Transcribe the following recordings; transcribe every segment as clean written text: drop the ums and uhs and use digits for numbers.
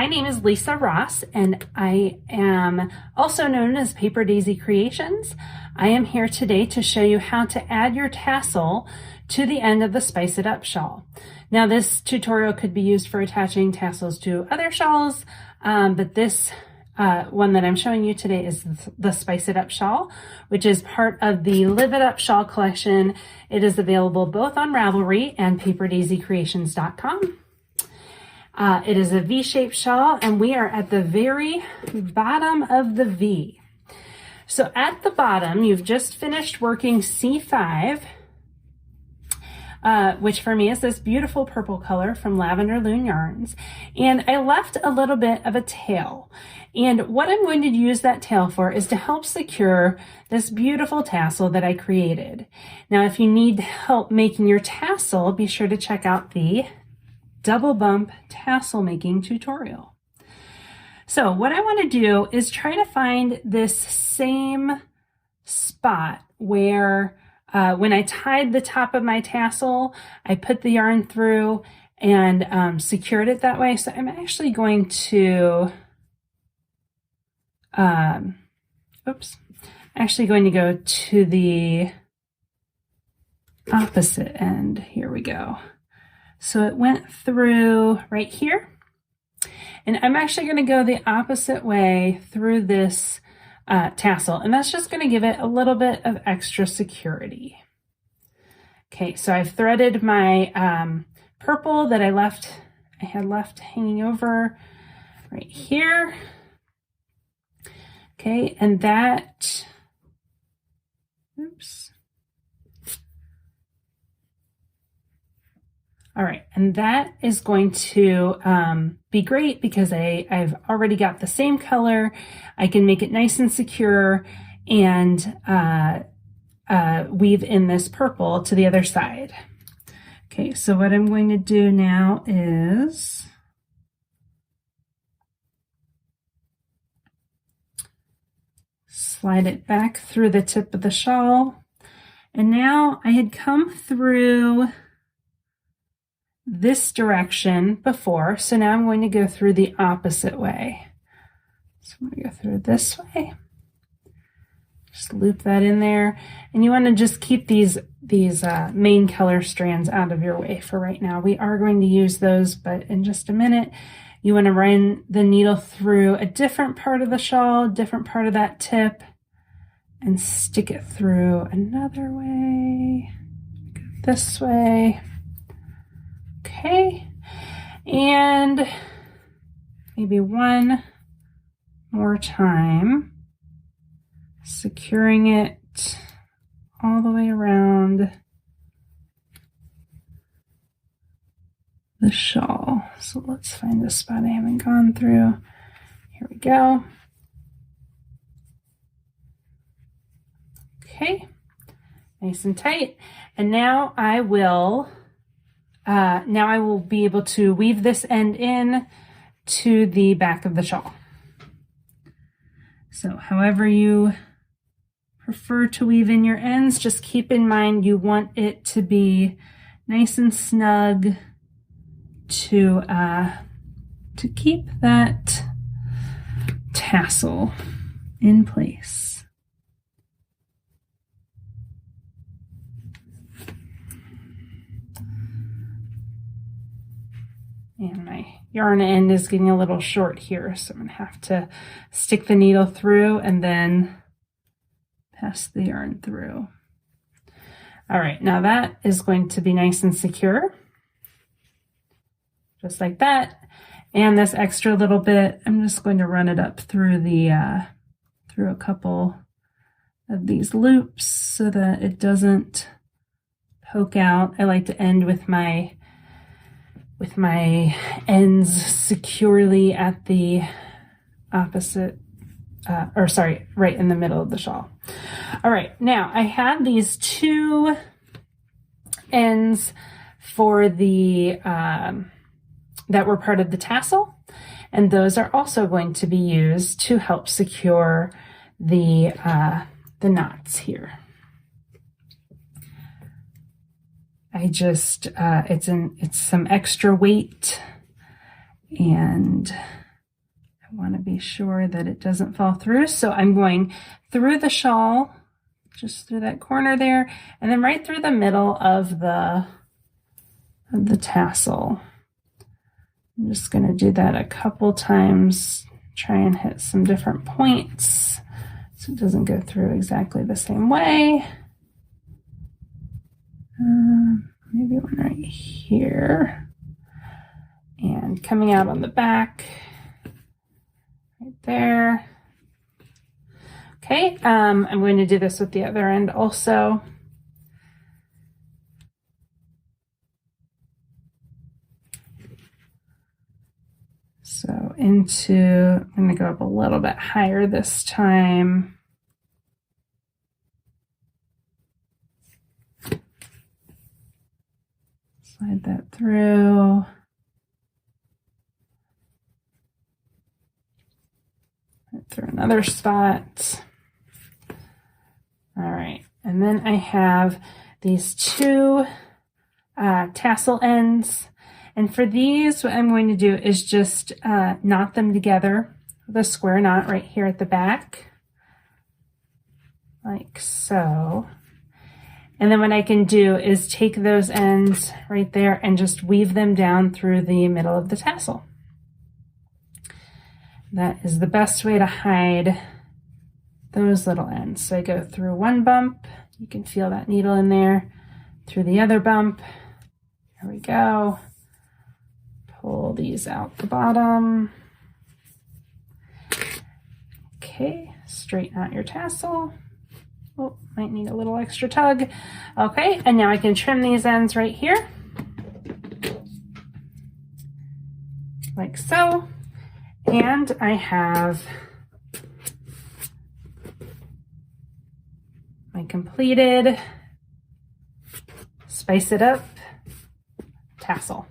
my name is Lisa Ross, and I am also known as Paper Daisy Creations. I am here today to show you how to add your tassel to the end of the Spice It Up shawl. Now, this tutorial could be used for attaching tassels to other shawls, but this one that I'm showing you today is the Spice It Up shawl, which is part of the Live It Up shawl collection. It is available both on Ravelry and paperdaisycreations.com. It is a V-shaped shawl, and we are at the very bottom of the V. So at the bottom, you've just finished working C5, which for me is this beautiful purple color from Lavender Loon Yarns. And I left a little bit of a tail. And what I'm going to use that tail for is to help secure this beautiful tassel that I created. Now, if you need help making your tassel, be sure to check out the double bump tassel making tutorial. So what I want to do is try to find this same spot where when I tied the top of my tassel, I put the yarn through and secured it that way. So I'm actually going to, go to the opposite end. Here we go. So it went through right here, and I'm actually going to go the opposite way through this tassel, and that's just going to give it a little bit of extra security. Okay, so I've threaded my purple that I had left hanging over right here. Okay, and that, oops. All right, and that is going to be great because I've already got the same color. I can make it nice and secure and weave in this purple to the other side. Okay, so what I'm going to do now is slide it back through the tip of the shawl. And now I had come through this direction before, so now I'm going to go through the opposite way. So I'm going to go through this way. Just loop that in there, and you want to just keep these main color strands out of your way for right now. We are going to use those, but in just a minute, you want to run the needle through a different part of the shawl, different part of that tip, and stick it through another way. Go this way. Okay, and maybe one more time, securing it all the way around the shawl. So let's find the spot I haven't gone through. Here we go. Okay, nice and tight. And now I will be able to weave this end in to the back of the shawl. So however you prefer to weave in your ends, just keep in mind you want it to be nice and snug to keep that tassel in place. And my yarn end is getting a little short here, so I'm going to have to stick the needle through and then pass the yarn through. All right, now that is going to be nice and secure, just like that. And this extra little bit, I'm just going to run it up through the through a couple of these loops so that it doesn't poke out. I like to end with my ends securely at the opposite, right in the middle of the shawl. All right, now I have these two ends for the, that were part of the tassel, and those are also going to be used to help secure the knots here. I just, it's some extra weight, and I want to be sure that it doesn't fall through. So I'm going through the shawl, just through that corner there, and then right through the middle of the tassel. I'm just going to do that a couple times, try and hit some different points so it doesn't go through exactly the same way. Maybe one right here. And coming out on the back, right there. Okay, I'm going to do this with the other end also. So I'm going to go up a little bit higher this time. Slide that through. Through another spot. All right, and then I have these two tassel ends. And for these, what I'm going to do is just knot them together with a square knot right here at the back, like so. And then what I can do is take those ends right there and just weave them down through the middle of the tassel. That is the best way to hide those little ends. So I go through one bump, you can feel that needle in there, through the other bump, there we go. Pull these out the bottom. Okay, straighten out your tassel. Oh, might need a little extra tug. Okay, and now I can trim these ends right here, like so. And I have my completed Spice It Up tassel.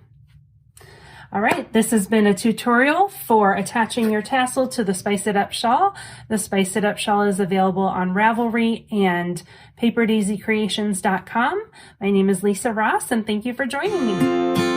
All right, this has been a tutorial for attaching your tassel to the Spice It Up shawl. The Spice It Up shawl is available on Ravelry and paperdaisycreations.com. My name is Lisa Ross, and thank you for joining me.